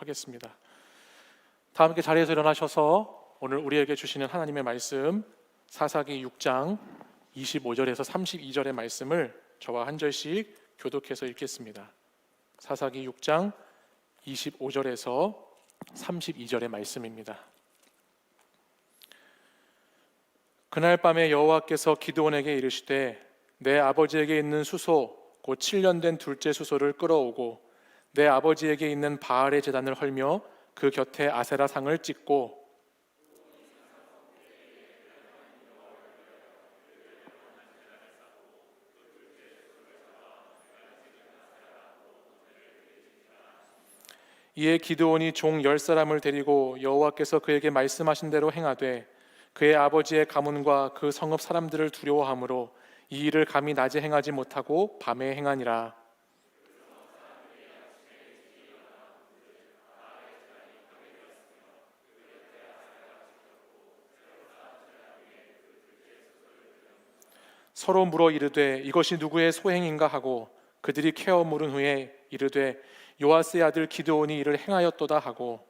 하겠습니다. 다 함께 자리에서 일어나셔서 오늘 우리에게 주시는 하나님의 말씀 사사기 6장 25절에서 32절의 말씀을 저와 한 절씩 교독해서 읽겠습니다. 사사기 6장 25절에서 32절의 말씀입니다. 그날 밤에 여호와께서 기드온에게 이르시되 내 아버지에게 있는 수소 곧 7년 된 둘째 수소를 끌어오고 내 아버지에게 있는 바알의 제단을 헐며 그 곁에 아세라 상을 찍고 이에 기드온이 종 10사람을 데리고 여호와께서 그에게 말씀하신 대로 행하되 그의 아버지의 가문과 그 성읍 사람들을 두려워하므로 이 일을 감히 낮에 행하지 못하고 밤에 행하니라. 서로 물어 이르되 이것이 누구의 소행인가 하고 그들이 캐어 물은 후에 이르되 요아스의 아들 기드온이 이를 행하였도다 하고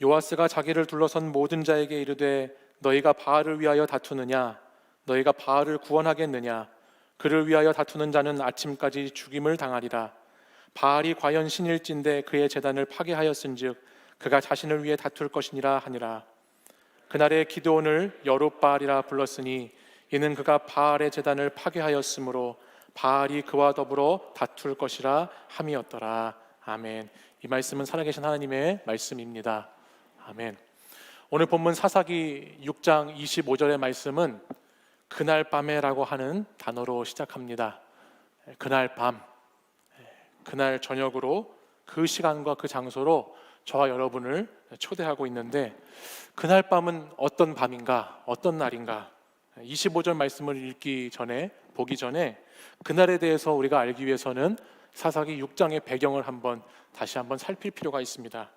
요아스가 자기를 둘러선 모든 자에게 이르되 너희가 바알을 위하여 다투느냐 너희가 바알을 구원하겠느냐 그를 위하여 다투는 자는 아침까지 죽임을 당하리라. 바알이 과연 신일진데 그의 제단을 파괴하였은즉 그가 자신을 위해 다툴 것이니라 하니라. 그날에 기드온을 여룻바알이라 불렀으니 이는 그가 바알의 제단을 파괴하였으므로 바알이 그와 더불어 다툴 것이라 함이었더라. 아멘. 이 말씀은 살아계신 하나님의 말씀입니다. 아멘. 오늘 본문 사사기 6장 25절의 말씀은 그날 밤에라고 하는 단어로 시작합니다. 그날 밤, 그날 저녁으로 그 시간과 그 장소로 저와 여러분을 초대하고 있는데 그날 밤은 어떤 밤인가, 어떤 날인가 25절 말씀을 읽기 전에 보기 전에 그날에 대해서 우리가 알기 위해서는 사사기 6장의 배경을 다시 한번 살필 필요가 있습니다.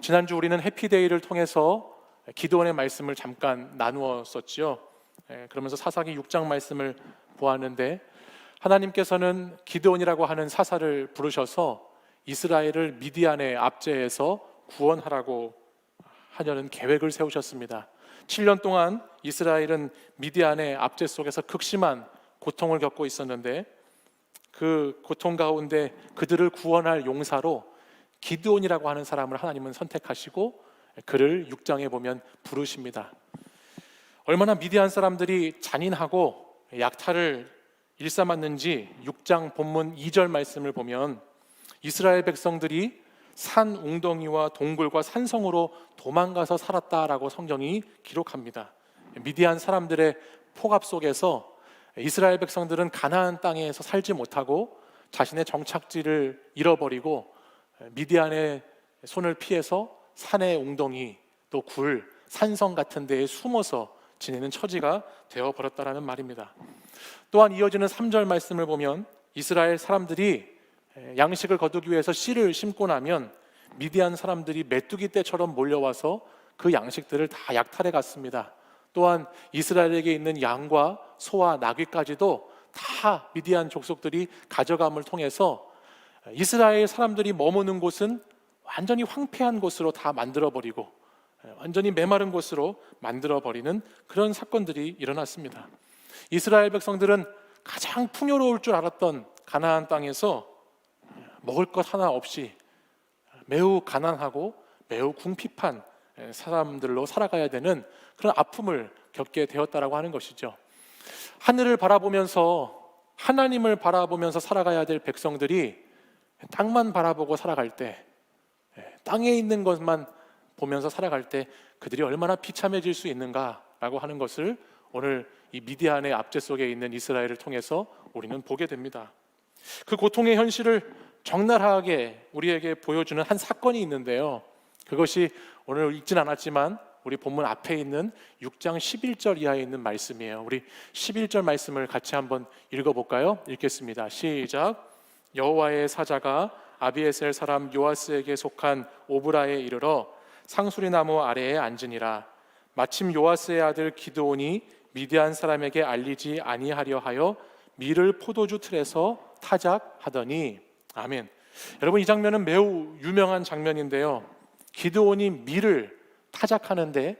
지난주 우리는 해피데이를 통해서 기드온의 말씀을 잠깐 나누었었지요. 그러면서 사사기 6장 말씀을 보았는데 하나님께서는 기드온이라고 하는 사사를 부르셔서 이스라엘을 미디안의 압제에서 구원하라고 하려는 계획을 세우셨습니다. 7년 동안 이스라엘은 미디안의 압제 속에서 극심한 고통을 겪고 있었는데 그 고통 가운데 그들을 구원할 용사로 기드온이라고 하는 사람을 하나님은 선택하시고 그를 6장에 보면 부르십니다. 얼마나 미디안 사람들이 잔인하고 약탈을 일삼았는지 6장 본문 2절 말씀을 보면 이스라엘 백성들이 산 웅덩이와 동굴과 산성으로 도망가서 살았다라고 성경이 기록합니다. 미디안 사람들의 폭압 속에서 이스라엘 백성들은 가나안 땅에서 살지 못하고 자신의 정착지를 잃어버리고 미디안의 손을 피해서 산의 웅덩이 또 굴, 산성 같은 데에 숨어서 지내는 처지가 되어버렸다라는 말입니다. 또한 이어지는 3절 말씀을 보면 이스라엘 사람들이 양식을 거두기 위해서 씨를 심고 나면 미디안 사람들이 메뚜기 떼처럼 몰려와서 그 양식들을 다 약탈해 갔습니다. 또한 이스라엘에게 있는 양과 소와 나귀까지도 다 미디안 족속들이 가져감을 통해서 이스라엘 사람들이 머무는 곳은 완전히 황폐한 곳으로 다 만들어버리고 완전히 메마른 곳으로 만들어버리는 그런 사건들이 일어났습니다. 이스라엘 백성들은 가장 풍요로울 줄 알았던 가나안 땅에서 먹을 것 하나 없이 매우 가난하고 매우 궁핍한 사람들로 살아가야 되는 그런 아픔을 겪게 되었다라고 하는 것이죠. 하늘을 바라보면서 하나님을 바라보면서 살아가야 될 백성들이 땅만 바라보고 살아갈 때 땅에 있는 것만 보면서 살아갈 때 그들이 얼마나 비참해질 수 있는가라고 하는 것을 오늘 이 미디안의 압제 속에 있는 이스라엘을 통해서 우리는 보게 됩니다. 그 고통의 현실을 적나라하게 우리에게 보여주는 한 사건이 있는데요. 그것이 오늘 읽진 않았지만 우리 본문 앞에 있는 6장 11절 이하에 있는 말씀이에요. 우리 11절 말씀을 같이 한번 읽어볼까요? 읽겠습니다. 시작. 여호와의 사자가 아비에셀 사람 요아스에게 속한 오브라에 이르러 상수리나무 아래에 앉으니라. 마침 요아스의 아들 기드온이 미디안 사람에게 알리지 아니하려 하여 밀을 포도주 틀에서 타작하더니. 아멘. 여러분, 이 장면은 매우 유명한 장면인데요, 기드온이 밀을 타작하는데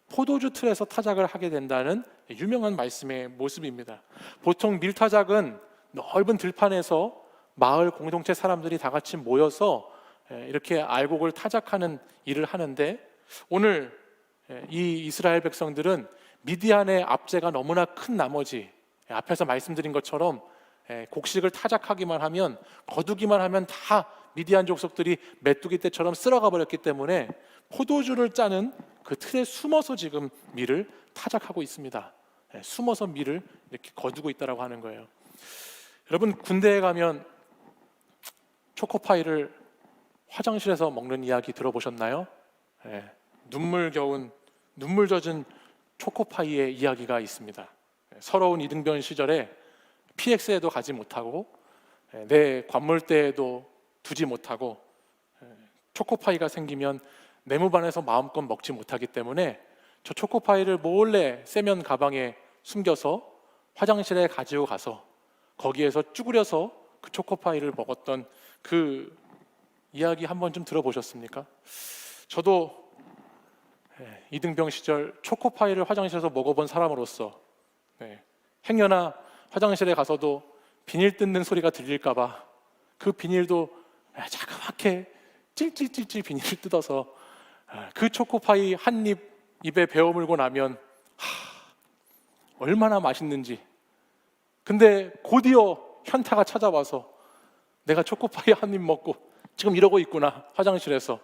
포도주 틀에서 타작을 하게 된다는 유명한 말씀의 모습입니다. 보통 밀타작은 넓은 들판에서 마을 공동체 사람들이 다 같이 모여서 이렇게 알곡을 타작하는 일을 하는데, 오늘 이 이스라엘 백성들은 미디안의 압제가 너무나 큰 나머지 앞에서 말씀드린 것처럼 곡식을 타작하기만 하면, 거두기만 하면 다 미디안 족속들이 메뚜기 떼처럼 쓸어가 버렸기 때문에 포도주를 짜는 그 틀에 숨어서 지금 밀을 타작하고 있습니다. 숨어서 밀을 이렇게 거두고 있다라고 하는 거예요. 여러분, 군대에 가면 초코파이를 화장실에서 먹는 이야기 들어보셨나요? 눈물 젖은 초코파이의 이야기가 있습니다. 서러운 이등병 시절에 PX에도 가지 못하고 내 관물대에도 두지 못하고 초코파이가 생기면 내무반에서 마음껏 먹지 못하기 때문에 저 초코파이를 몰래 세면 가방에 숨겨서 화장실에 가지고 가서 거기에서 쭈그려서 그 초코파이를 먹었던 그 이야기 한번 좀 들어보셨습니까? 저도 이등병 시절 초코파이를 화장실에서 먹어본 사람으로서 행여나 화장실에 가서도 비닐 뜯는 소리가 들릴까봐 그 비닐도 자그맣게 찔찔찔찔 비닐을 뜯어서 그 초코파이 한 입 입에 베어 물고 나면 얼마나 맛있는지. 근데 곧이어 현타가 찾아와서 내가 초코파이 한 입 먹고 지금 이러고 있구나, 화장실에서.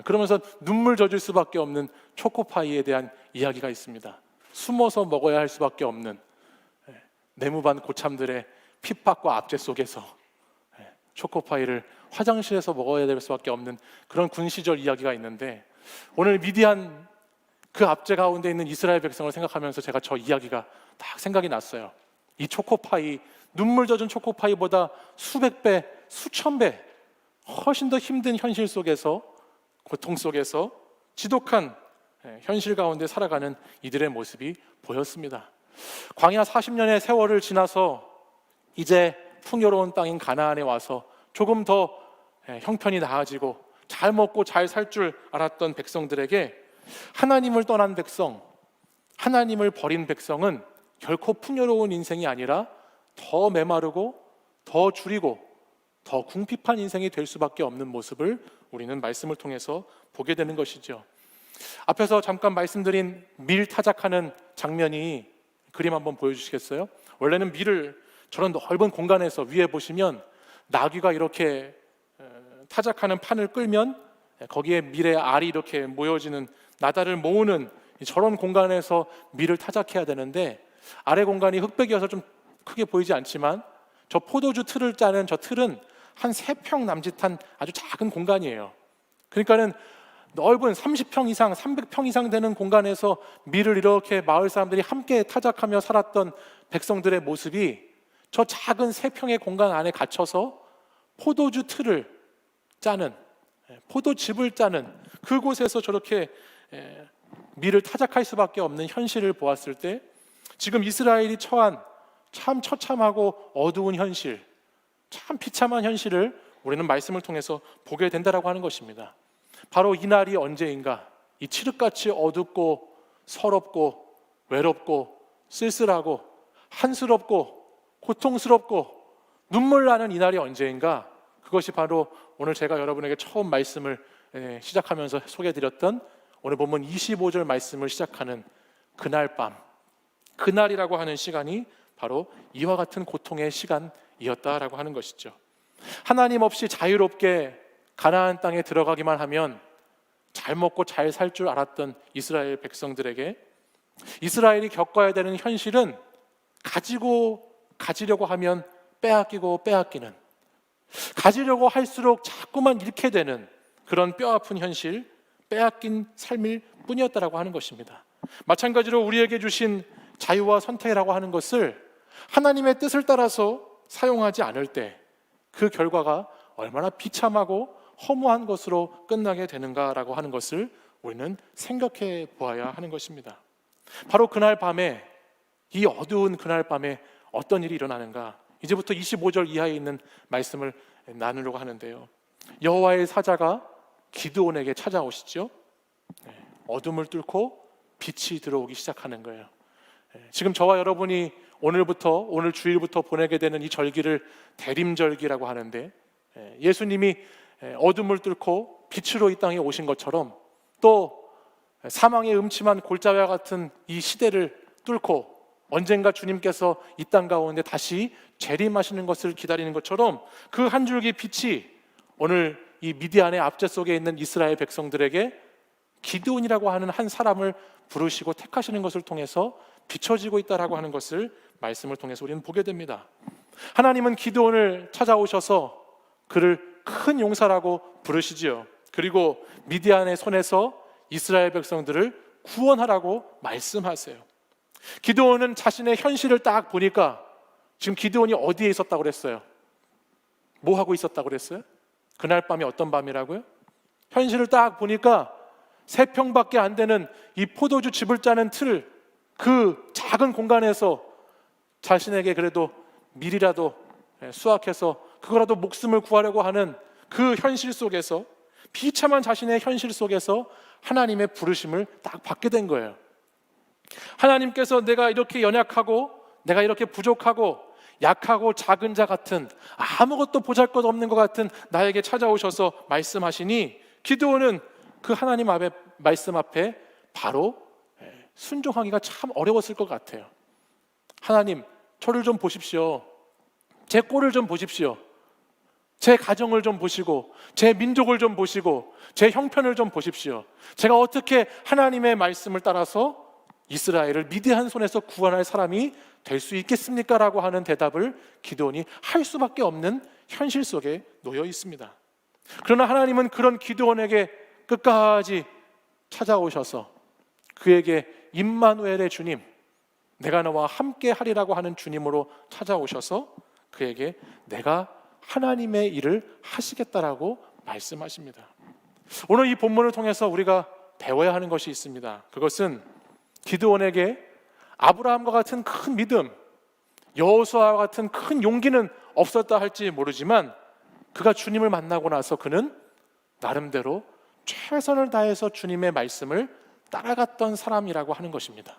그러면서 눈물 젖을 수밖에 없는 초코파이에 대한 이야기가 있습니다. 숨어서 먹어야 할 수밖에 없는 내무반 고참들의 핍박과 압제 속에서 초코파이를 화장실에서 먹어야 될 수밖에 없는 그런 군 시절 이야기가 있는데, 오늘 미디안 그 압제 가운데 있는 이스라엘 백성을 생각하면서 제가 저 이야기가 딱 생각이 났어요. 이 초코파이, 눈물 젖은 초코파이보다 수백 배, 수천 배 훨씬 더 힘든 현실 속에서, 고통 속에서 지독한 현실 가운데 살아가는 이들의 모습이 보였습니다. 광야 40년의 세월을 지나서 이제 풍요로운 땅인 가나안에 와서 조금 더 형편이 나아지고 잘 먹고 잘 살 줄 알았던 백성들에게, 하나님을 떠난 백성, 하나님을 버린 백성은 결코 풍요로운 인생이 아니라 더 메마르고 더 줄이고 더 궁핍한 인생이 될 수밖에 없는 모습을 우리는 말씀을 통해서 보게 되는 것이죠. 앞에서 잠깐 말씀드린 밀 타작하는 장면이, 그림 한번 보여주시겠어요? 원래는 밀을 저런 넓은 공간에서, 위에 보시면 나귀가 이렇게 타작하는 판을 끌면 거기에 밀의 알이 이렇게 모여지는, 나달을 모으는 저런 공간에서 밀을 타작해야 되는데, 아래 공간이 흑백이어서 좀 크게 보이지 않지만 저 포도주 틀을 짜는 저 틀은 한 3평 남짓한 아주 작은 공간이에요. 그러니까는 넓은 30평 이상, 300평 이상 되는 공간에서 밀을 이렇게 마을 사람들이 함께 타작하며 살았던 백성들의 모습이 저 작은 3평의 공간 안에 갇혀서 포도주 틀을 짜는, 포도즙을 짜는 그곳에서 저렇게 밀을 타작할 수밖에 없는 현실을 보았을 때, 지금 이스라엘이 처한 참 처참하고 어두운 현실, 참 비참한 현실을 우리는 말씀을 통해서 보게 된다라고 하는 것입니다. 바로 이 날이 언제인가, 이 칠흑같이 어둡고 서럽고 외롭고 쓸쓸하고 한스럽고 고통스럽고 눈물 나는 이 날이 언제인가, 그것이 바로 오늘 제가 여러분에게 처음 말씀을 시작하면서 소개해드렸던 오늘 본문 25절 말씀을 시작하는 그날 밤, 그날이라고 하는 시간이 바로 이와 같은 고통의 시간이었다라고 하는 것이죠. 하나님 없이 자유롭게 가나안 땅에 들어가기만 하면 잘 먹고 잘 살 줄 알았던 이스라엘 백성들에게 이스라엘이 겪어야 되는 현실은 가지려고 하면 빼앗기고 빼앗기는, 가지려고 할수록 자꾸만 잃게 되는 그런 뼈아픈 현실, 빼앗긴 삶일 뿐이었다라고 하는 것입니다. 마찬가지로 우리에게 주신 자유와 선택이라고 하는 것을 하나님의 뜻을 따라서 사용하지 않을 때 그 결과가 얼마나 비참하고 허무한 것으로 끝나게 되는가라고 하는 것을 우리는 생각해 보아야 하는 것입니다. 바로 그날 밤에, 이 어두운 그날 밤에 어떤 일이 일어나는가? 이제부터 25절 이하에 있는 말씀을 나누려고 하는데요. 여호와의 사자가 기드온에게 찾아오시죠. 어둠을 뚫고 빛이 들어오기 시작하는 거예요. 지금 저와 여러분이 오늘 주일부터 보내게 되는 이 절기를 대림절기라고 하는데, 예수님이 어둠을 뚫고 빛으로 이 땅에 오신 것처럼 또 사망의 음침한 골짜기와 같은 이 시대를 뚫고 언젠가 주님께서 이 땅 가운데 다시 재림하시는 것을 기다리는 것처럼 그 한 줄기 빛이 오늘 이 미디안의 압제 속에 있는 이스라엘 백성들에게 기드온이라고 하는 한 사람을 부르시고 택하시는 것을 통해서 비춰지고 있다라고 하는 것을 말씀을 통해서 우리는 보게 됩니다. 하나님은 기드온을 찾아오셔서 그를 큰 용사라고 부르시지요. 그리고 미디안의 손에서 이스라엘 백성들을 구원하라고 말씀하세요. 기드온은 자신의 현실을 딱 보니까, 지금 기드온이 어디에 있었다고 그랬어요? 뭐 하고 있었다고 그랬어요? 그날 밤이 어떤 밤이라고요? 현실을 딱 보니까 3평밖에 안 되는 이 포도주 즙을 짜는 틀, 그 작은 공간에서 자신에게 그래도 밀이라도 수확해서 그거라도 목숨을 구하려고 하는 그 현실 속에서, 비참한 자신의 현실 속에서 하나님의 부르심을 딱 받게 된 거예요. 하나님께서 내가 이렇게 연약하고 내가 이렇게 부족하고 약하고 작은 자 같은, 아무것도 보잘것 없는 것 같은 나에게 찾아오셔서 말씀하시니, 기드온은 그 하나님 앞에, 말씀 앞에 바로 순종하기가 참 어려웠을 것 같아요. 하나님, 저를 좀 보십시오. 제 꼴을 좀 보십시오. 제 가정을 좀 보시고 제 민족을 좀 보시고 제 형편을 좀 보십시오. 제가 어떻게 하나님의 말씀을 따라서 이스라엘을 미디안 손에서 구원할 사람이 될 수 있겠습니까? 라고 하는 대답을 기드온이 할 수밖에 없는 현실 속에 놓여 있습니다. 그러나 하나님은 그런 기드온에게 끝까지 찾아오셔서 그에게 임마누엘의 주님, 내가 너와 함께 하리라고 하는 주님으로 찾아오셔서 그에게 내가 하나님의 일을 하시겠다라고 말씀하십니다. 오늘 이 본문을 통해서 우리가 배워야 하는 것이 있습니다. 그것은 기드온에게 아브라함과 같은 큰 믿음, 여호수아와 같은 큰 용기는 없었다 할지 모르지만, 그가 주님을 만나고 나서 그는 나름대로 최선을 다해서 주님의 말씀을 따라갔던 사람이라고 하는 것입니다.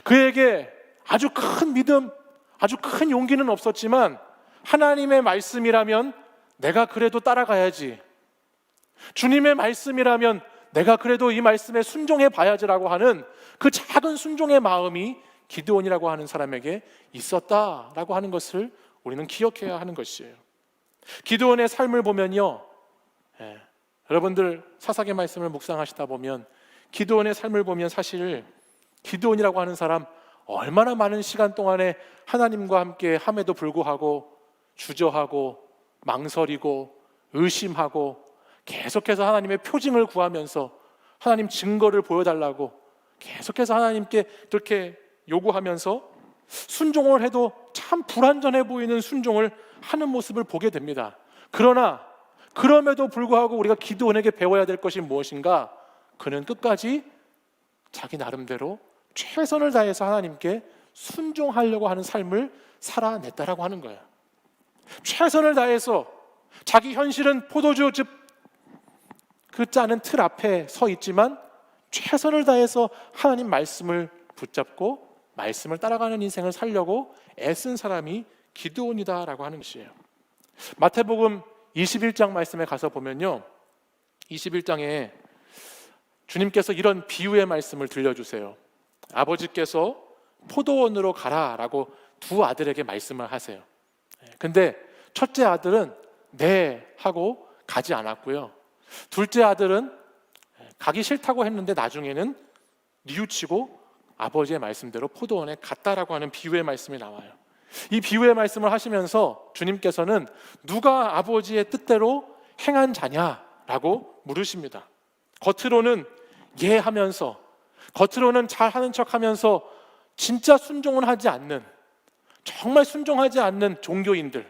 그에게 아주 큰 믿음, 아주 큰 용기는 없었지만 하나님의 말씀이라면 내가 그래도 따라가야지, 주님의 말씀이라면 내가 그래도 이 말씀에 순종해 봐야지라고 하는 그 작은 순종의 마음이 기드온이라고 하는 사람에게 있었다라고 하는 것을 우리는 기억해야 하는 것이에요. 기드온의 삶을 보면요, 여러분들 사사기 말씀을 묵상하시다 보면 기드온의 삶을 보면 사실 기드온이라고 하는 사람 얼마나 많은 시간 동안에 하나님과 함께 함에도 불구하고 주저하고 망설이고 의심하고 계속해서 하나님의 표징을 구하면서 하나님 증거를 보여달라고 계속해서 하나님께 그렇게 요구하면서 순종을 해도 참 불완전해 보이는 순종을 하는 모습을 보게 됩니다. 그러나 그럼에도 불구하고 우리가 기드온에게 배워야 될 것이 무엇인가? 그는 끝까지 자기 나름대로 최선을 다해서 하나님께 순종하려고 하는 삶을 살아냈다라고 하는 거예요. 최선을 다해서 자기 현실은 포도주 즙 그 짜는 틀 앞에 서 있지만 최선을 다해서 하나님 말씀을 붙잡고 말씀을 따라가는 인생을 살려고 애쓴 사람이 기드온이다라고 하는 것이에요. 마태복음 21장 말씀에 가서 보면요, 21장에 주님께서 이런 비유의 말씀을 들려주세요. 아버지께서 포도원으로 가라라고 두 아들에게 말씀을 하세요. 근데 첫째 아들은 네 하고 가지 않았고요, 둘째 아들은 가기 싫다고 했는데 나중에는 뉘우치고 아버지의 말씀대로 포도원에 갔다라고 하는 비유의 말씀이 나와요. 이 비유의 말씀을 하시면서 주님께서는 누가 아버지의 뜻대로 행한 자냐라고 물으십니다. 겉으로는 예하면서, 겉으로는 잘하는 척하면서 진짜 순종은 하지 않는, 정말 순종하지 않는 종교인들,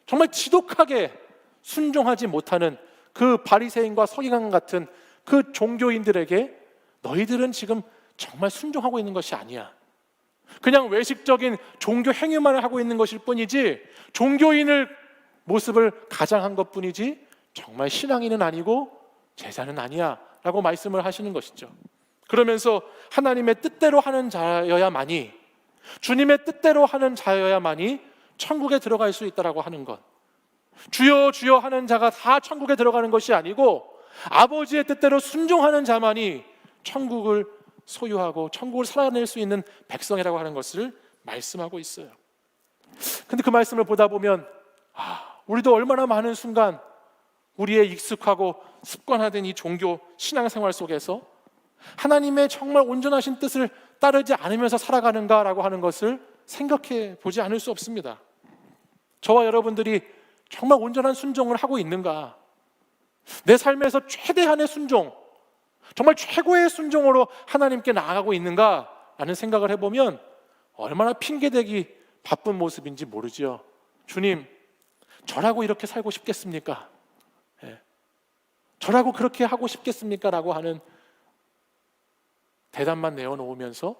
정말 지독하게 순종하지 못하는 그 바리새인과 서기관 같은 그 종교인들에게 너희들은 지금 정말 순종하고 있는 것이 아니야. 그냥 외식적인 종교 행위만을 하고 있는 것일 뿐이지 종교인을 모습을 가장한 것뿐이지 정말 신앙인은 아니고 제자는 아니야 라고 말씀을 하시는 것이죠. 그러면서 하나님의 뜻대로 하는 자여야만이, 주님의 뜻대로 하는 자여야만이 천국에 들어갈 수 있다라고 하는 것. 주여 주여 하는 자가 다 천국에 들어가는 것이 아니고 아버지의 뜻대로 순종하는 자만이 천국을 소유하고 천국을 살아낼 수 있는 백성이라고 하는 것을 말씀하고 있어요. 근데 그 말씀을 보다 보면 우리도 얼마나 많은 순간 우리의 익숙하고 습관화된 이 종교 신앙생활 속에서 하나님의 정말 온전하신 뜻을 따르지 않으면서 살아가는가라고 하는 것을 생각해 보지 않을 수 없습니다. 저와 여러분들이 정말 온전한 순종을 하고 있는가? 내 삶에서 최대한의 순종, 정말 최고의 순종으로 하나님께 나아가고 있는가라는 생각을 해보면 얼마나 핑계대기 바쁜 모습인지 모르죠. 주님, 저라고 이렇게 살고 싶겠습니까? 저라고 그렇게 하고 싶겠습니까? 라고 하는 대답만 내어놓으면서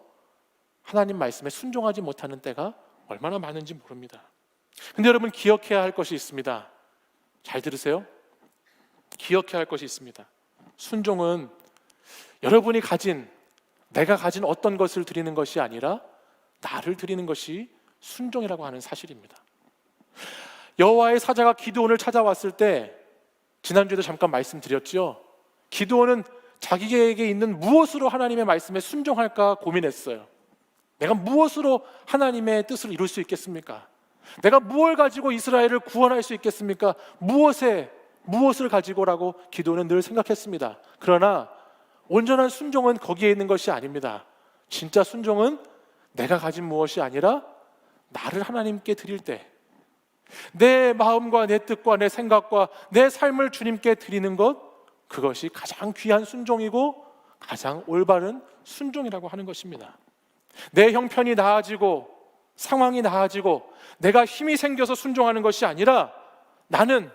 하나님 말씀에 순종하지 못하는 때가 얼마나 많은지 모릅니다. 근데 여러분 기억해야 할 것이 있습니다. 잘 들으세요. 기억해야 할 것이 있습니다. 순종은 여러분이 가진, 내가 가진 어떤 것을 드리는 것이 아니라 나를 드리는 것이 순종이라고 하는 사실입니다. 여호와의 사자가 기드온을 찾아왔을 때 지난주에도 잠깐 말씀드렸죠. 기드온은 자기에게 있는 무엇으로 하나님의 말씀에 순종할까 고민했어요. 내가 무엇으로 하나님의 뜻을 이룰 수 있겠습니까? 내가 무엇을 가지고 이스라엘을 구원할 수 있겠습니까? 무엇을 가지고라고 기드온은 늘 생각했습니다. 그러나 온전한 순종은 거기에 있는 것이 아닙니다. 진짜 순종은 내가 가진 무엇이 아니라 나를 하나님께 드릴 때, 내 마음과 내 뜻과 내 생각과 내 삶을 주님께 드리는 것, 그것이 가장 귀한 순종이고 가장 올바른 순종이라고 하는 것입니다. 내 형편이 나아지고 상황이 나아지고 내가 힘이 생겨서 순종하는 것이 아니라 나는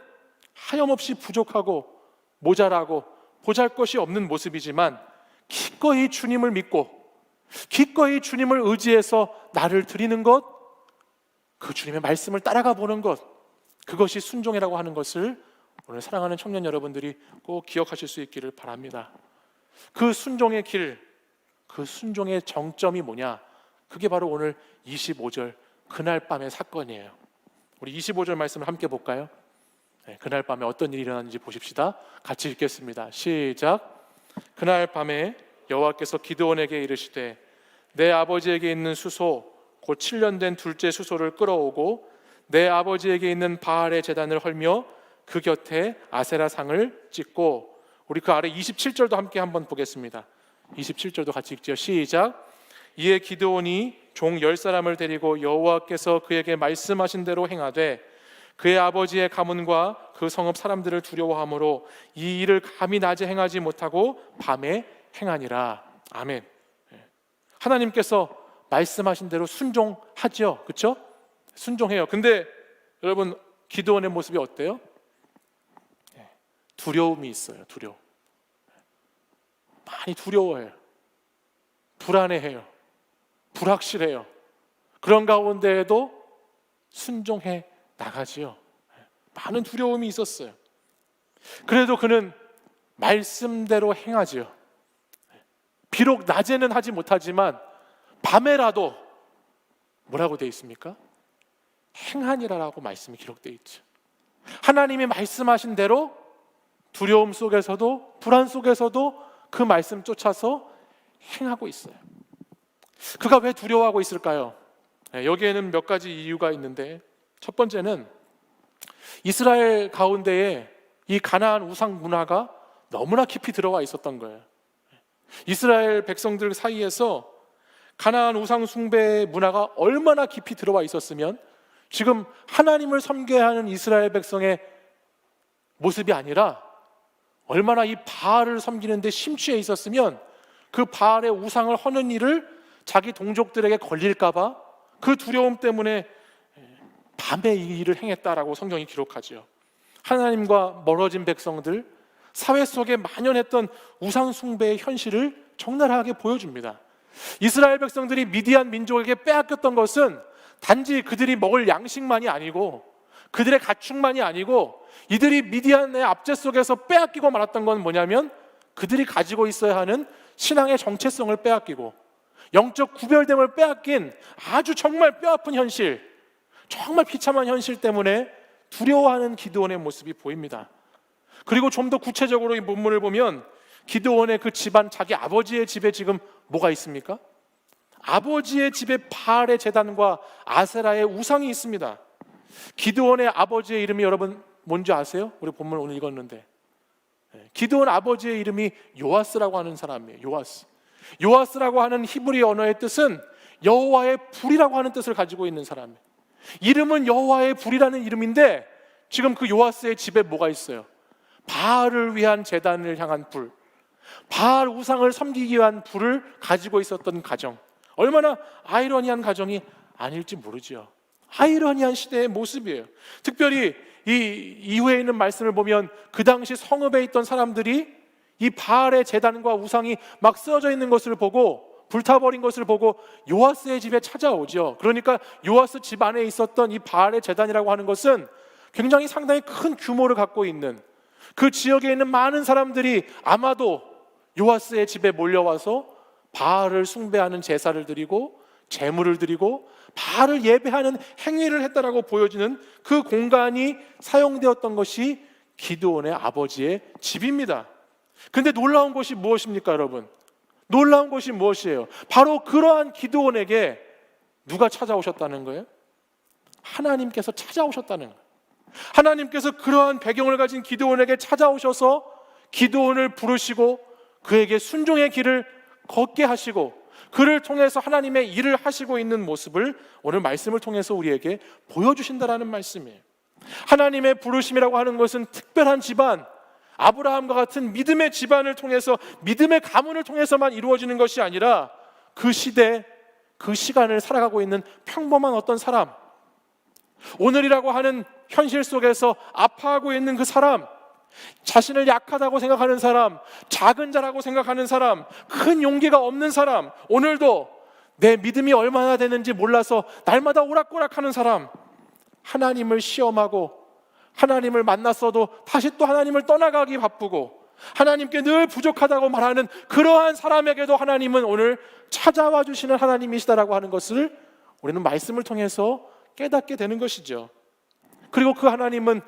하염없이 부족하고 모자라고 보잘것이 없는 모습이지만 기꺼이 주님을 믿고 기꺼이 주님을 의지해서 나를 드리는 것, 그 주님의 말씀을 따라가 보는 것, 그것이 순종이라고 하는 것을 오늘 사랑하는 청년 여러분들이 꼭 기억하실 수 있기를 바랍니다. 그 순종의 길, 그 순종의 정점이 뭐냐? 그게 바로 오늘 25절 그날 밤의 사건이에요. 우리 25절 말씀을 함께 볼까요? 그날 밤에 어떤 일이 일어났는지 보십시다. 같이 읽겠습니다. 시작. 그날 밤에 여호와께서 기드온에게 이르시되 내 아버지에게 있는 수소 곧 7년 된 둘째 수소를 끌어오고 내 아버지에게 있는 바알의 제단을 헐며 그 곁에 아세라 상을 찍고, 우리 그 아래 27절도 함께 한번 보겠습니다. 27절도 같이 읽죠. 시작. 이에 기드온이 종 10사람을 데리고 여호와께서 그에게 말씀하신 대로 행하되 그의 아버지의 가문과 그 성읍 사람들을 두려워하므로 이 일을 감히 낮에 행하지 못하고 밤에 행하니라. 아멘. 하나님께서 말씀하신 대로 순종하죠. 그렇죠? 순종해요. 근데 여러분 기드온의 모습이 어때요? 두려움이 있어요. 많이 두려워해요. 불안해해요. 불확실해요. 그런 가운데에도 순종해 나가지요. 많은 두려움이 있었어요. 그래도 그는 말씀대로 행하지요. 비록 낮에는 하지 못하지만 밤에라도 뭐라고 되어 있습니까? 행하니라라고 말씀이 기록되어 있죠. 하나님이 말씀하신 대로 두려움 속에서도 불안 속에서도 그 말씀 쫓아서 행하고 있어요. 그가 왜 두려워하고 있을까요? 여기에는 몇 가지 이유가 있는데, 첫 번째는 이스라엘 가운데에 이 가나안 우상 문화가 너무나 깊이 들어와 있었던 거예요. 이스라엘 백성들 사이에서 가나안 우상 숭배 문화가 얼마나 깊이 들어와 있었으면 지금 하나님을 섬겨야 하는 이스라엘 백성의 모습이 아니라 얼마나 이 바알을 섬기는 데 심취해 있었으면 그 바알의 우상을 허는 일을 자기 동족들에게 걸릴까 봐 그 두려움 때문에 밤에 이 일을 행했다라고 성경이 기록하죠. 하나님과 멀어진 백성들, 사회 속에 만연했던 우상 숭배의 현실을 적나라하게 보여줍니다. 이스라엘 백성들이 미디안 민족에게 빼앗겼던 것은 단지 그들이 먹을 양식만이 아니고 그들의 가축만이 아니고 이들이 미디안의 압제 속에서 빼앗기고 말았던 건 뭐냐면 그들이 가지고 있어야 하는 신앙의 정체성을 빼앗기고 영적 구별됨을 빼앗긴 아주 정말 뼈아픈 현실, 정말 비참한 현실 때문에 두려워하는 기드온의 모습이 보입니다. 그리고 좀 더 구체적으로 이 본문을 보면 기드온의 그 집안, 자기 아버지의 집에 지금 뭐가 있습니까? 아버지의 집에 바알의 제단과 아세라의 우상이 있습니다. 기드온의 아버지의 이름이 여러분 뭔지 아세요? 우리 본문 오늘 읽었는데 기드온 아버지의 이름이 요아스라고 하는 사람이에요. 요아스라고 하는 히브리 언어의 뜻은 여호와의 불이라고 하는 뜻을 가지고 있는 사람이에요. 이름은 여호와의 불이라는 이름인데 지금 그 요아스의 집에 뭐가 있어요? 바알을 위한 제단을 향한 불, 바알 우상을 섬기기 위한 불을 가지고 있었던 가정, 얼마나 아이러니한 가정이 아닐지 모르죠. 아이러니한 시대의 모습이에요. 특별히 이 이후에 있는 말씀을 보면 그 당시 성읍에 있던 사람들이 이 바알의 제단과 우상이 막 쓰러져 있는 것을 보고, 불타버린 것을 보고 요아스의 집에 찾아오죠. 그러니까 요아스 집 안에 있었던 이 바알의 제단이라고 하는 것은 굉장히 상당히 큰 규모를 갖고 있는, 그 지역에 있는 많은 사람들이 아마도 요아스의 집에 몰려와서 바알을 숭배하는 제사를 드리고 제물을 드리고 바알을 예배하는 행위를 했다라고 보여지는 그 공간이 사용되었던 것이 기드온의 아버지의 집입니다. 근데 놀라운 것이 무엇입니까, 여러분? 놀라운 것이 무엇이에요? 바로 그러한 기드온에게 누가 찾아오셨다는 거예요? 하나님께서 찾아오셨다는 거예요. 하나님께서 그러한 배경을 가진 기드온에게 찾아오셔서 기드온을 부르시고 그에게 순종의 길을 걷게 하시고 그를 통해서 하나님의 일을 하시고 있는 모습을 오늘 말씀을 통해서 우리에게 보여주신다라는 말씀이에요. 하나님의 부르심이라고 하는 것은 특별한 집안, 아브라함과 같은 믿음의 집안을 통해서, 믿음의 가문을 통해서만 이루어지는 것이 아니라 그 시대, 그 시간을 살아가고 있는 평범한 어떤 사람, 오늘이라고 하는 현실 속에서 아파하고 있는 그 사람, 자신을 약하다고 생각하는 사람, 작은 자라고 생각하는 사람, 큰 용기가 없는 사람, 오늘도 내 믿음이 얼마나 되는지 몰라서 날마다 오락가락하는 사람, 하나님을 시험하고 하나님을 만났어도 다시 또 하나님을 떠나가기 바쁘고 하나님께 늘 부족하다고 말하는 그러한 사람에게도 하나님은 오늘 찾아와 주시는 하나님이시다라고 하는 것을 우리는 말씀을 통해서 깨닫게 되는 것이죠. 그리고 그 하나님은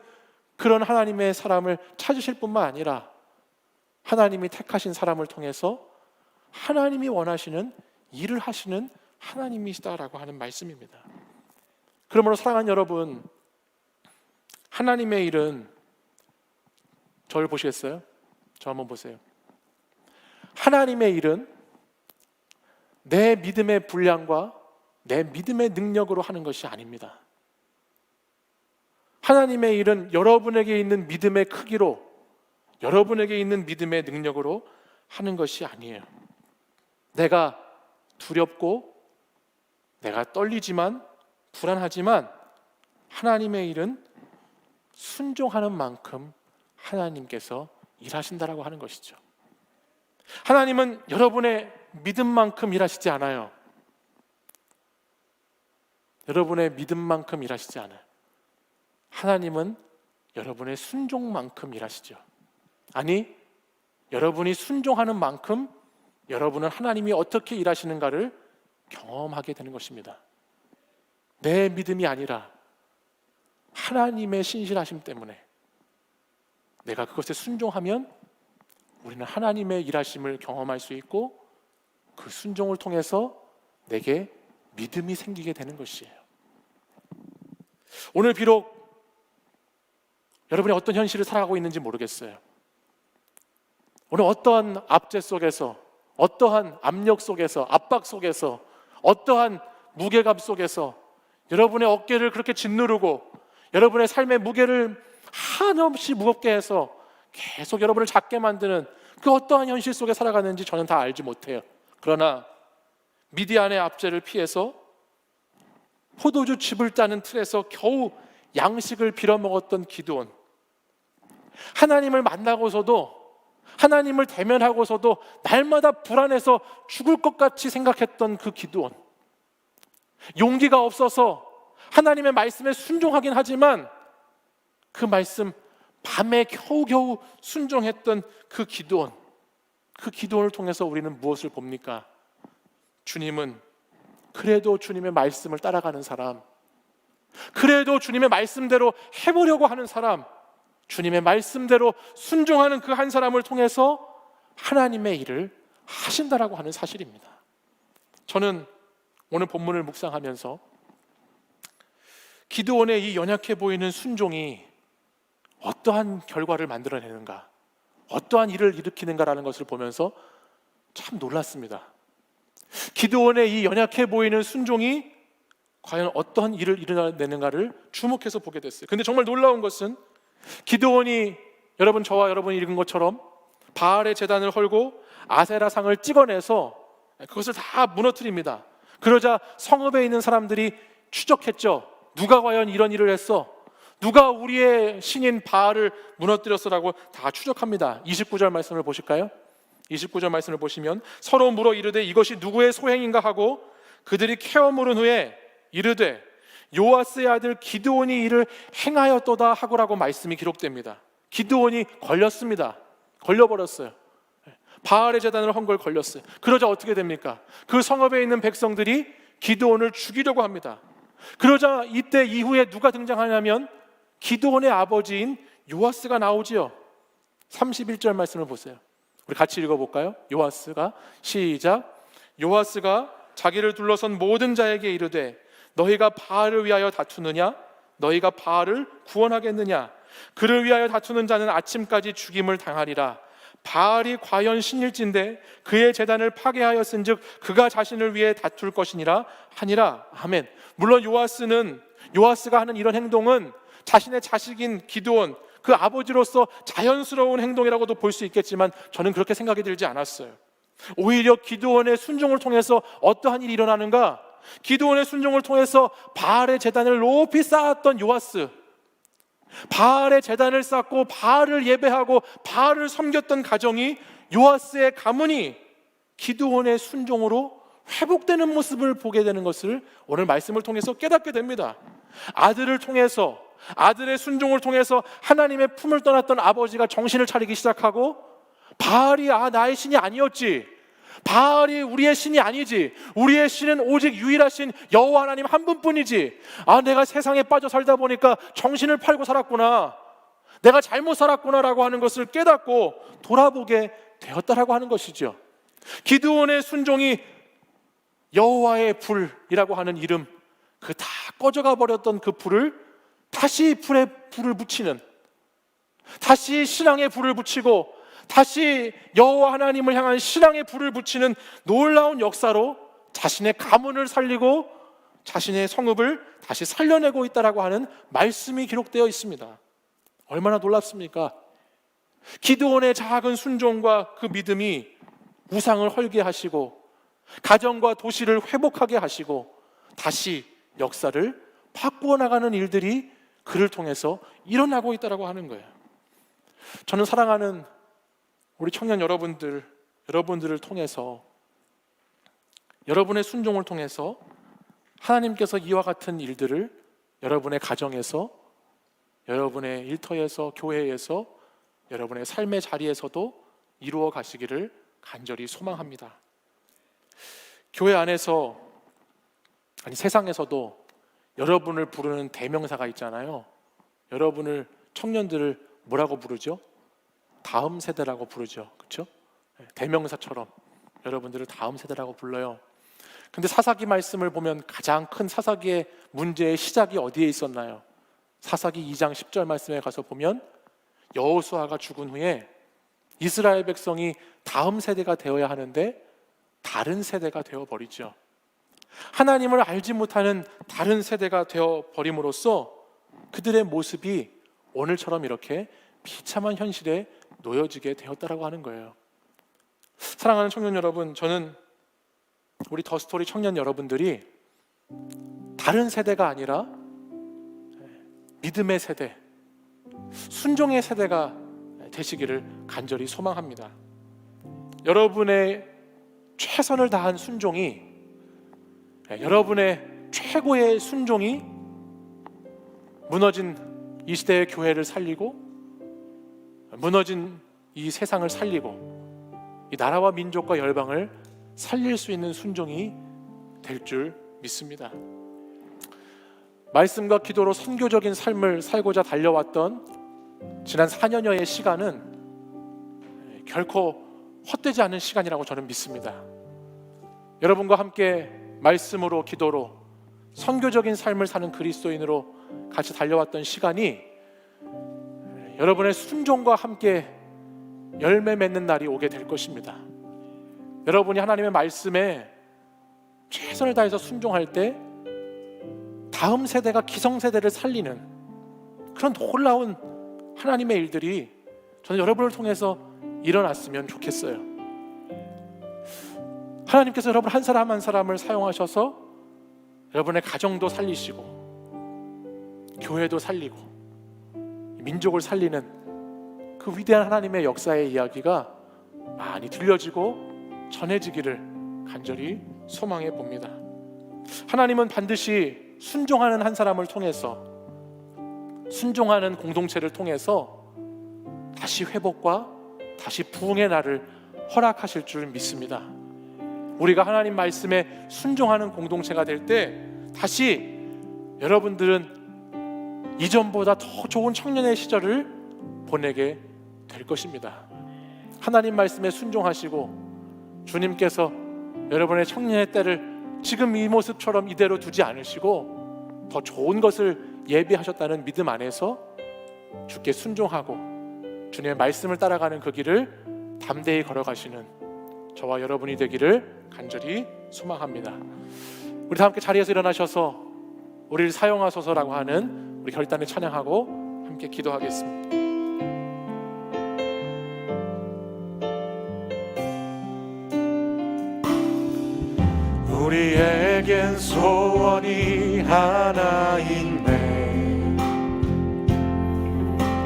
그런 하나님의 사람을 찾으실 뿐만 아니라 하나님이 택하신 사람을 통해서 하나님이 원하시는 일을 하시는 하나님이시다라고 하는 말씀입니다. 그러므로 사랑하는 여러분, 하나님의 일은, 저를 보시겠어요? 저 한번 보세요. 하나님의 일은 내 믿음의 분량과 내 믿음의 능력으로 하는 것이 아닙니다. 하나님의 일은 여러분에게 있는 믿음의 크기로, 여러분에게 있는 믿음의 능력으로 하는 것이 아니에요. 내가 두렵고 내가 떨리지만 불안하지만 하나님의 일은 순종하는 만큼 하나님께서 일하신다라고 하는 것이죠. 하나님은 여러분의 믿음만큼 일하시지 않아요. 여러분의 믿음만큼 일하시지 않아요. 하나님은 여러분의 순종만큼 일하시죠. 아니, 여러분이 순종하는 만큼 여러분은 하나님이 어떻게 일하시는가를 경험하게 되는 것입니다. 내 믿음이 아니라 하나님의 신실하심 때문에 내가 그것에 순종하면 우리는 하나님의 일하심을 경험할 수 있고 그 순종을 통해서 내게 믿음이 생기게 되는 것이에요. 오늘 비록 여러분이 어떤 현실을 살아가고 있는지 모르겠어요. 오늘 어떠한 압제 속에서, 어떠한 압력 속에서, 압박 속에서, 어떠한 무게감 속에서 여러분의 어깨를 그렇게 짓누르고 여러분의 삶의 무게를 한없이 무겁게 해서 계속 여러분을 작게 만드는 그 어떠한 현실 속에 살아가는지 저는 다 알지 못해요. 그러나 미디안의 압제를 피해서 포도주 즙을 짜는 틀에서 겨우 양식을 빌어먹었던 기드온, 하나님을 만나고서도, 하나님을 대면하고서도 날마다 불안해서 죽을 것 같이 생각했던 그 기드온, 용기가 없어서 하나님의 말씀에 순종하긴 하지만 그 말씀 밤에 겨우겨우 순종했던 그 기드온을 통해서 우리는 무엇을 봅니까? 주님은 그래도 주님의 말씀을 따라가는 사람, 그래도 주님의 말씀대로 해보려고 하는 사람, 주님의 말씀대로 순종하는 그 한 사람을 통해서 하나님의 일을 하신다라고 하는 사실입니다. 저는 오늘 본문을 묵상하면서 기드온의 이 연약해 보이는 순종이 어떠한 결과를 만들어내는가, 어떠한 일을 일으키는가라는 것을 보면서 참 놀랐습니다. 기드온의 이 연약해 보이는 순종이 과연 어떠한 일을 일어내는가를 주목해서 보게 됐어요. 근데 정말 놀라운 것은 기드온이, 여러분, 저와 여러분이 읽은 것처럼 바알의 제단을 헐고 아세라 상을 찍어내서 그것을 다 무너뜨립니다. 그러자 성읍에 있는 사람들이 추적했죠. 누가 과연 이런 일을 했어? 누가 우리의 신인 바알을 무너뜨렸어라고 다 추적합니다. 29절 말씀을 보실까요? 29절 말씀을 보시면 서로 물어 이르되 이것이 누구의 소행인가 하고 그들이 캐어 물은 후에 이르되 요아스의 아들 기드온이 이를 행하였도다 하고라고 말씀이 기록됩니다. 기드온이 걸렸습니다. 걸려버렸어요. 바알의 제단을 한 걸 걸렸어요. 그러자 어떻게 됩니까? 그 성읍에 있는 백성들이 기드온을 죽이려고 합니다. 그러자 이때 이후에 누가 등장하냐면 기드온의 아버지인 요아스가 나오지요. 31절 말씀을 보세요. 우리 같이 읽어볼까요? 요아스가, 시작. 요아스가 자기를 둘러선 모든 자에게 이르되 너희가 바알을 위하여 다투느냐? 너희가 바알을 구원하겠느냐? 그를 위하여 다투는 자는 아침까지 죽임을 당하리라. 바알이 과연 신일진데 그의 제단을 파괴하였은즉 그가 자신을 위해 다툴 것이니라 하니라. 아멘. 물론 요아스가 하는 이런 행동은 자신의 자식인 기드온, 그 아버지로서 자연스러운 행동이라고도 볼 수 있겠지만 저는 그렇게 생각이 들지 않았어요. 오히려 기드온의 순종을 통해서 어떠한 일이 일어나는가? 기드온의 순종을 통해서 바알의 제단을 높이 쌓았던 요아스, 바알의 제단을 쌓고 바알을 예배하고 바알을 섬겼던 가정이, 요아스의 가문이 기드온의 순종으로 회복되는 모습을 보게 되는 것을 오늘 말씀을 통해서 깨닫게 됩니다. 아들을 통해서, 아들의 순종을 통해서 하나님의 품을 떠났던 아버지가 정신을 차리기 시작하고 바알이 나의 신이 아니었지, 바알이 우리의 신이 아니지, 우리의 신은 오직 유일하신 여호와 하나님 한 분뿐이지, 내가 세상에 빠져 살다 보니까 정신을 팔고 살았구나, 내가 잘못 살았구나라고 하는 것을 깨닫고 돌아보게 되었다라고 하는 것이죠. 기드온의 순종이 여호와의 불이라고 하는 이름, 그 다 꺼져가 버렸던 그 불을 다시 불에 불을 붙이는, 다시 신앙의 불을 붙이고 다시 여호와 하나님을 향한 신앙의 불을 붙이는 놀라운 역사로 자신의 가문을 살리고 자신의 성읍을 다시 살려내고 있다라고 하는 말씀이 기록되어 있습니다. 얼마나 놀랍습니까? 기드온의 작은 순종과 그 믿음이 우상을 헐게 하시고 가정과 도시를 회복하게 하시고 다시 역사를 바꾸어 나가는 일들이 그를 통해서 일어나고 있다라고 하는 거예요. 저는 사랑하는 우리 청년 여러분들을 통해서, 여러분의 순종을 통해서 하나님께서 이와 같은 일들을 여러분의 가정에서, 여러분의 일터에서, 교회에서, 여러분의 삶의 자리에서도 이루어 가시기를 간절히 소망합니다. 교회 안에서, 아니 세상에서도 여러분을 부르는 대명사가 있잖아요. 여러분을, 청년들을 뭐라고 부르죠? 다음 세대라고 부르죠. 그렇죠? 대명사처럼 여러분들을 다음 세대라고 불러요. 근데 사사기 말씀을 보면 가장 큰 사사기의 문제의 시작이 어디에 있었나요? 사사기 2장 10절 말씀에 가서 보면 여호수아가 죽은 후에 이스라엘 백성이 다음 세대가 되어야 하는데 다른 세대가 되어버리죠. 하나님을 알지 못하는 다른 세대가 되어버림으로써 그들의 모습이 오늘처럼 이렇게 비참한 현실에 놓여지게 되었다라고 하는 거예요. 사랑하는 청년 여러분, 저는 우리 더스토리 청년 여러분들이 다른 세대가 아니라 믿음의 세대, 순종의 세대가 되시기를 간절히 소망합니다. 여러분의 최선을 다한 순종이, 여러분의 최고의 순종이 무너진 이 시대의 교회를 살리고, 무너진 이 세상을 살리고, 이 나라와 민족과 열방을 살릴 수 있는 순종이 될 줄 믿습니다. 말씀과 기도로 선교적인 삶을 살고자 달려왔던 지난 4년여의 시간은 결코 헛되지 않은 시간이라고 저는 믿습니다. 여러분과 함께 말씀으로, 기도로 선교적인 삶을 사는 그리스도인으로 같이 달려왔던 시간이 여러분의 순종과 함께 열매 맺는 날이 오게 될 것입니다. 여러분이 하나님의 말씀에 최선을 다해서 순종할 때 다음 세대가 기성세대를 살리는 그런 놀라운 하나님의 일들이 저는 여러분을 통해서 일어났으면 좋겠어요. 하나님께서 여러분 한 사람 한 사람을 사용하셔서 여러분의 가정도 살리시고 교회도 살리고 민족을 살리는 그 위대한 하나님의 역사의 이야기가 많이 들려지고 전해지기를 간절히 소망해 봅니다. 하나님은 반드시 순종하는 한 사람을 통해서, 순종하는 공동체를 통해서 다시 회복과 다시 부흥의 날을 허락하실 줄 믿습니다. 우리가 하나님 말씀에 순종하는 공동체가 될 때 다시 여러분들은 이전보다 더 좋은 청년의 시절을 보내게 될 것입니다. 하나님 말씀에 순종하시고 주님께서 여러분의 청년의 때를 지금 이 모습처럼 이대로 두지 않으시고 더 좋은 것을 예비하셨다는 믿음 안에서 주께 순종하고 주님의 말씀을 따라가는 그 길을 담대히 걸어가시는 저와 여러분이 되기를 간절히 소망합니다. 우리 다 함께 자리에서 일어나셔서 우리를 사용하소서라고 하는 우리 결단을 찬양하고 함께 기도하겠습니다. 우리에겐 소원이 하나 있네.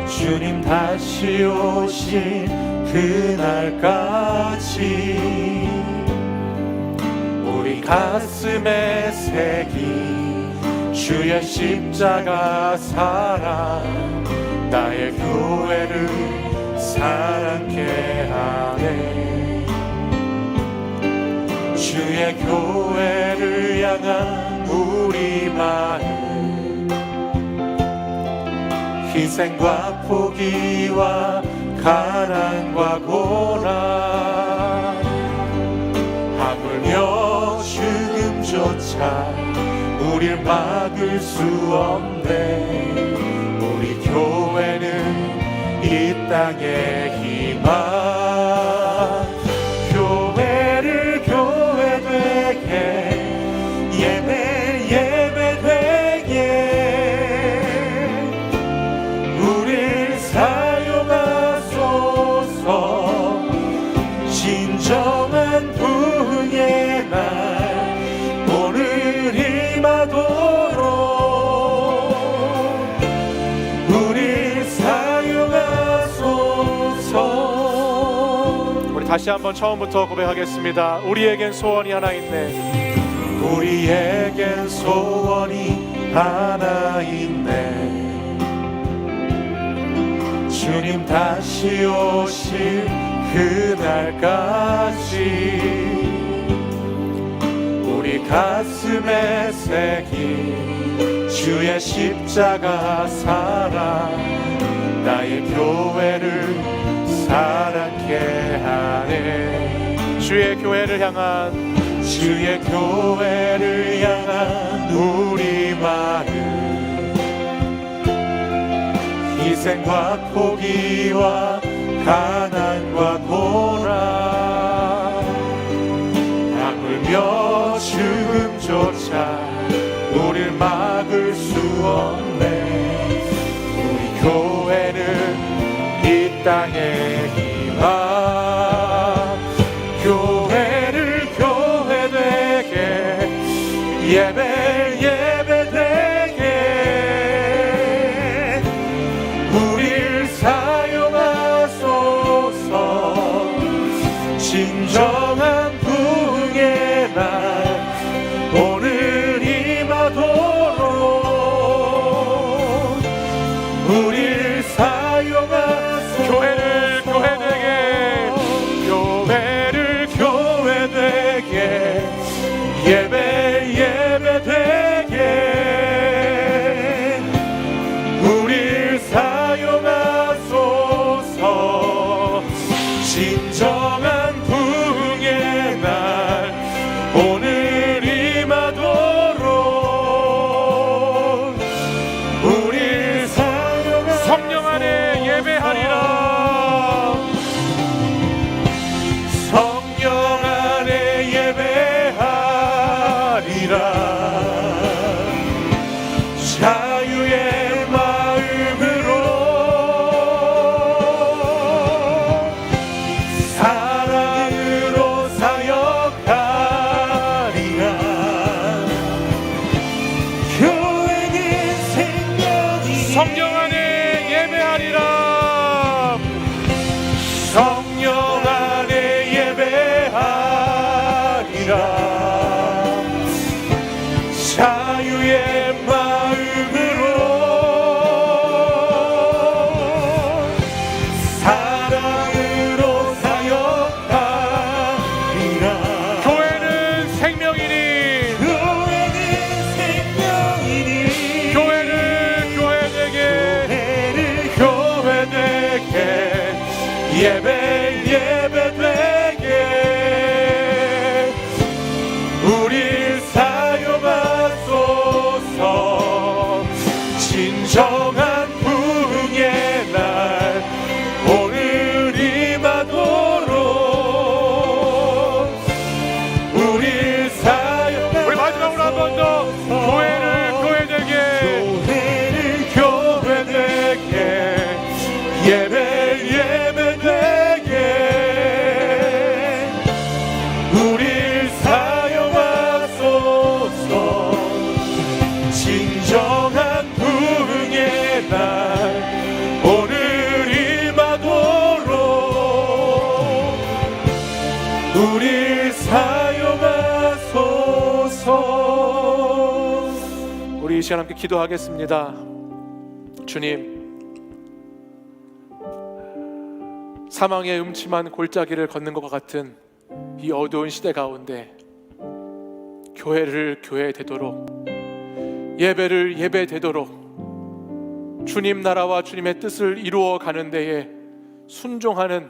주님 다시 오신 그날까지 우리 가슴에 새긴 주의 십자가 사랑, 나의 교회를 사랑케 하네. 주의 교회를 향한 우리 마음, 희생과 포기와 가난과 고난, 하물며 죽음조차 우릴 막을 수 없네. 우리 교회는 이 땅의 희망, 교회를 교회 되게, 예배 예배 되게 우릴 사용하소서. 진정한 부흥의 날 오늘 임하도록 우릴 사용하소서. 우리 다시 한번 처음부터 고백하겠습니다. 우리에겐 소원이 하나 있네. 우리에겐 소원이 하나 있네. 주님 다시 오실 그날까지 우리 가슴에 새긴 주의 십자가 사랑, 나의 교회를 사랑케 하네. 주의 교회를 향한, 주의 교회를 향한 우리 마음, 희생과 포기와 가난과 고난, 하물며 죽음조차 우릴 막을 수 없네. 우리 교회는 이 땅의 희망, 교회를 교회 되게, 예배 예배 되게 우릴 사용하소서. 자유의 마음으로 사랑으로 사역하리라. 교회는 생명이니 성령 안에 예배하리라. 성령 안에 예배하리라. 자유의 마음으로 사랑으로 사역하리라. 교회는 생명이니 교회는 생명이니 교회를 교회되게 교회되게 예배되게 우릴 사용하소서. 진정한 부흥의 날 오늘 임하도록 우릴 사용하소서. 우리 마지막으로 한 번 더 교회를 교회되게 교회되게 예배되게 우릴 사용하소서. 진정한 부흥의 날 오늘 임하도록 우릴 사용하소서. 우리 이 시간 함께 기도하겠습니다. 주님, 사망의 음침한 골짜기를 걷는 것과 같은 이 어두운 시대 가운데 교회를 교회되도록, 예배를 예배되도록 주님 나라와 주님의 뜻을 이루어 가는 데에 순종하는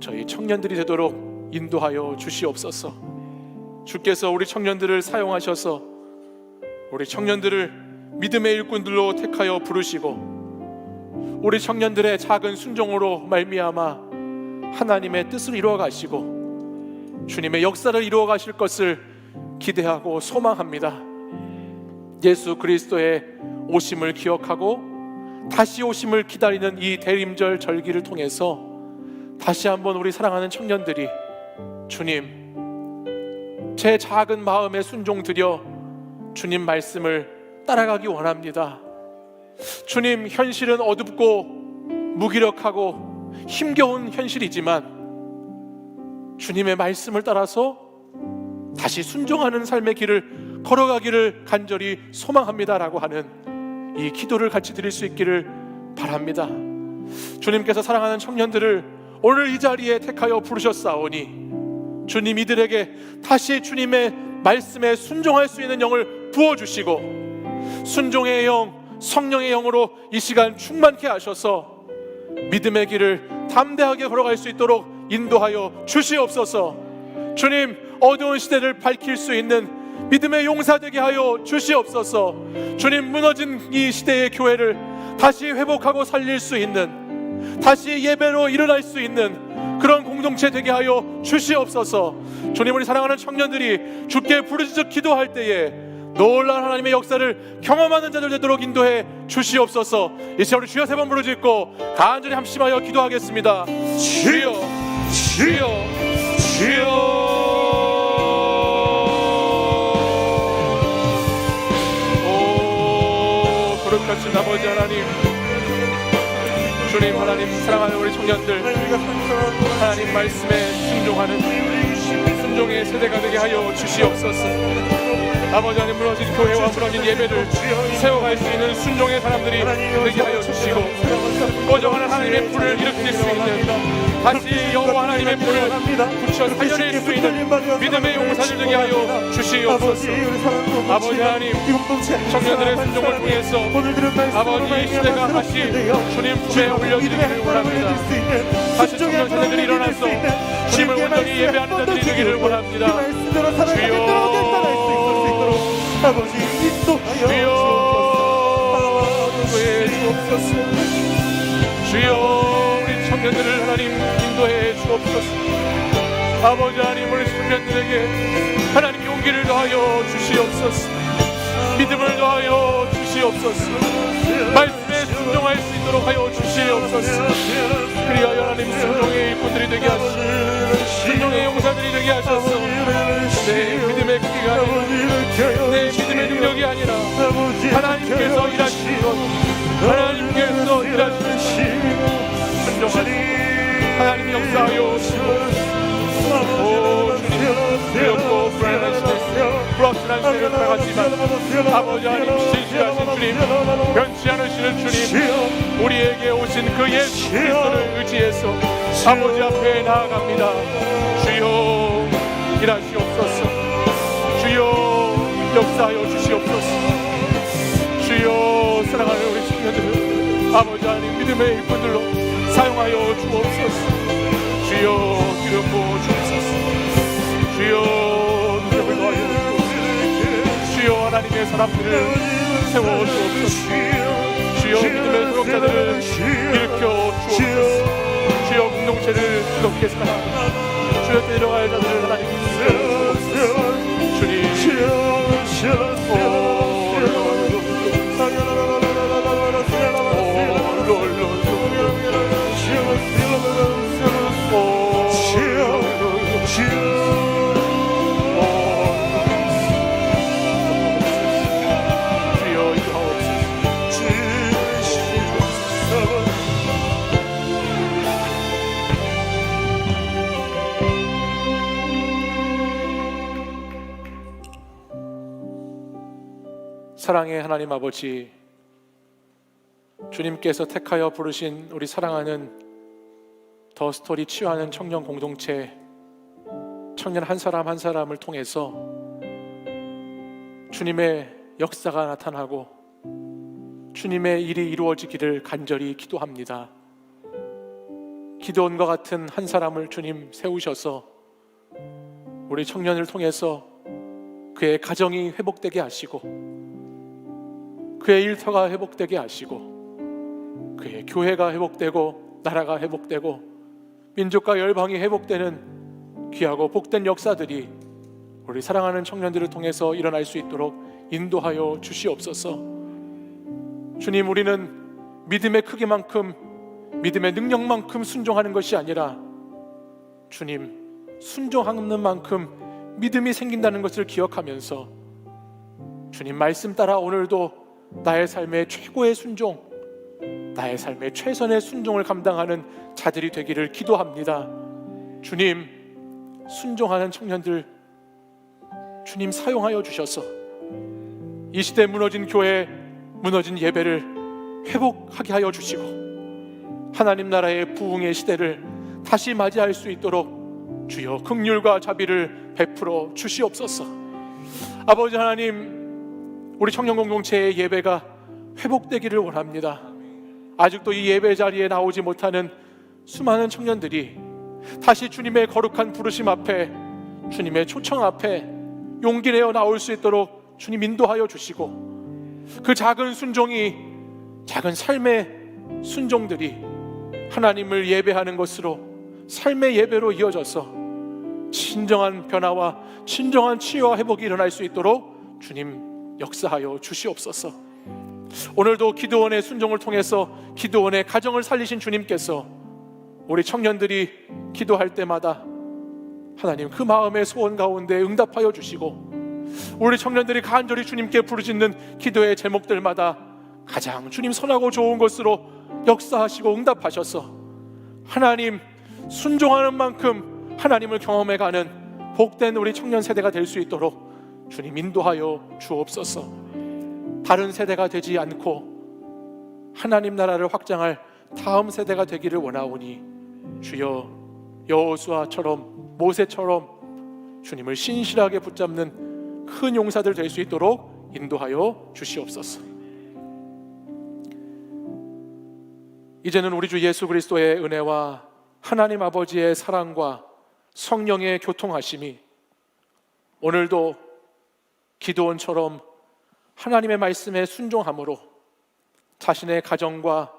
저희 청년들이 되도록 인도하여 주시옵소서. 주께서 우리 청년들을 사용하셔서 우리 청년들을 믿음의 일꾼들로 택하여 부르시고 우리 청년들의 작은 순종으로 말미암아 하나님의 뜻을 이루어 가시고 주님의 역사를 이루어 가실 것을 기대하고 소망합니다. 예수 그리스도의 오심을 기억하고 다시 오심을 기다리는 이 대림절 절기를 통해서 다시 한번 우리 사랑하는 청년들이 주님, 제 작은 마음에 순종 드려 주님 말씀을 따라가기 원합니다. 주님, 현실은 어둡고 무기력하고 힘겨운 현실이지만 주님의 말씀을 따라서 다시 순종하는 삶의 길을 걸어가기를 간절히 소망합니다라고 하는 이 기도를 같이 드릴 수 있기를 바랍니다. 주님께서 사랑하는 청년들을 오늘 이 자리에 택하여 부르셨사오니 주님, 이들에게 다시 주님의 말씀에 순종할 수 있는 영을 부어주시고 순종의 영, 성령의 영으로 이 시간 충만케 하셔서 믿음의 길을 담대하게 걸어갈 수 있도록 인도하여 주시옵소서. 주님, 어두운 시대를 밝힐 수 있는 믿음의 용사 되게 하여 주시옵소서. 주님, 무너진 이 시대의 교회를 다시 회복하고 살릴 수 있는, 다시 예배로 일어날 수 있는 그런 공동체 되게 하여 주시옵소서. 주님, 우리 사랑하는 청년들이 주께 부르짖어 기도할 때에 놀라운 하나님의 역사를 경험하는 자들 되도록 인도해 주시옵소서. 이 시간 우리 주여 세 번 부르짖고 간절히 합심하여 기도하겠습니다. 주여, 주여, 주여. 오, 거룩하신 아버지 하나님, 주님, 하나님 사랑하는 우리 청년들, 하나님 말씀에 순종하는 순종의 세대가 되게 하여 주시옵소서. 아버지 하나님, 무너진 교회와 무너진 예배를 세워갈 수 있는 순종의 사람들이 되게 하여 주시고 꺼져가는 하나님의 불을 일으킬 수 있는, 다시 여호와 하나님의 불을 붙여 살려낼 수 있는 믿음의 용사들 되게 하여 주시옵소서. 아버지 하나님, 청년들의 순종을 통해서 아버지 이 시대가 다시 주님 품에 올려드리기를 원합니다. 다시 청년 세대들이 일어나서 주님을 온전히 예배하는 자들이 되기를 원합니다. 주여, 아버지 인도하여 주옵소서. 주여, 우리 청년들을 하나님 인도해 주옵소서. 아버지 하나님, 우리 청년들에게 하나님 용기 용기를 더하여 주시옵소서. 믿음을 더하여 주시옵소서. 말씀에 순종할 수 있도록 하여 주시옵소서. 그리하여 하나님 순종의 일꾼들이 되게 하시고 순종의 용사들이 되게 하셔서 내 믿음의 크기가 아니라 내 믿음의 능력이 아니라 하나님께서 일하시는 것, 하나님께서 일하시는 순종하는 하나님 역사하여 주시옵소서. 오 주님, 두렵고 불안한 시대, 불확실한 시대를 살아가지만 아버지 하나님 신실하신 주님, 변치 않으시는 주님, 우리에게 오신 그 예수 그리스도를 의지해서 아버지 앞에 나아갑니다. 주여 일하시옵소서. 주여 역사하여 주시옵소서. 주여 사랑하는 우리 청년들을 아버지 하나님 믿음의 일꾼들로 사용하여 주옵소서. 주여 기름 부어 주옵소서. 주여 능력을 더하여 주옵소서. 주여 하나님의 사람들을 세워 주옵소서. 주여 믿음의 도력자들을 일으켜 주옵소서. 주여 공동체를 뜨겁게 사랑하고 주여 데려갈 자들을 하나님 세워 주옵소서. 주님 사랑의 하나님 아버지, 주님께서 택하여 부르신 우리 사랑하는 더 스토리 치유하는 청년 공동체 청년 한 사람 한 사람을 통해서 주님의 역사가 나타나고 주님의 일이 이루어지기를 간절히 기도합니다. 기드온과 같은 한 사람을 주님 세우셔서 우리 청년을 통해서 그의 가정이 회복되게 하시고 그의 일터가 회복되게 하시고 그의 교회가 회복되고 나라가 회복되고 민족과 열방이 회복되는 귀하고 복된 역사들이 우리 사랑하는 청년들을 통해서 일어날 수 있도록 인도하여 주시옵소서. 주님, 우리는 믿음의 크기만큼 믿음의 능력만큼 순종하는 것이 아니라 주님, 순종하는 만큼 믿음이 생긴다는 것을 기억하면서 주님 말씀 따라 오늘도 나의 삶의 최고의 순종, 나의 삶의 최선의 순종을 감당하는 자들이 되기를 기도합니다. 주님, 순종하는 청년들 주님 사용하여 주셔서 이 시대 무너진 교회, 무너진 예배를 회복하게 하여 주시고 하나님 나라의 부흥의 시대를 다시 맞이할 수 있도록 주여 긍휼과 자비를 베풀어 주시옵소서. 아버지 하나님, 우리 청년 공동체의 예배가 회복되기를 원합니다. 아직도 이 예배 자리에 나오지 못하는 수많은 청년들이 다시 주님의 거룩한 부르심 앞에, 주님의 초청 앞에 용기 내어 나올 수 있도록 주님 인도하여 주시고 그 작은 순종이, 작은 삶의 순종들이 하나님을 예배하는 것으로 삶의 예배로 이어져서 진정한 변화와 진정한 치유와 회복이 일어날 수 있도록 주님 역사하여 주시옵소서. 오늘도 기드온의 순종을 통해서 기드온의 가정을 살리신 주님께서 우리 청년들이 기도할 때마다 하나님 그 마음의 소원 가운데 응답하여 주시고 우리 청년들이 간절히 주님께 부르짖는 기도의 제목들마다 가장 주님 선하고 좋은 것으로 역사하시고 응답하셔서 하나님 순종하는 만큼 하나님을 경험해가는 복된 우리 청년 세대가 될 수 있도록 주님 인도하여 주옵소서. 다른 세대가 되지 않고 하나님 나라를 확장할 다음 세대가 되기를 원하오니 주여 여호수아처럼 모세처럼 주님을 신실하게 붙잡는 큰 용사들 될 수 있도록 인도하여 주시옵소서. 이제는 우리 주 예수 그리스도의 은혜와 하나님 아버지의 사랑과 성령의 교통하심이 오늘도 기드온처럼 하나님의 말씀에 순종함으로 자신의 가정과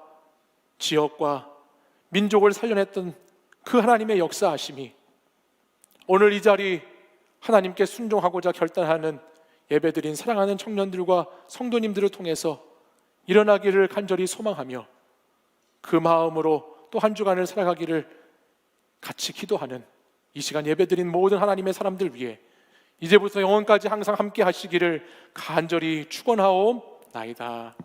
지역과 민족을 살려냈던 그 하나님의 역사하심이 오늘 이 자리 하나님께 순종하고자 결단하는 예배드린 사랑하는 청년들과 성도님들을 통해서 일어나기를 간절히 소망하며 그 마음으로 또 한 주간을 살아가기를 같이 기도하는 이 시간 예배드린 모든 하나님의 사람들 위해 이제부터 영원까지 항상 함께 하시기를 간절히 축원하옵나이다.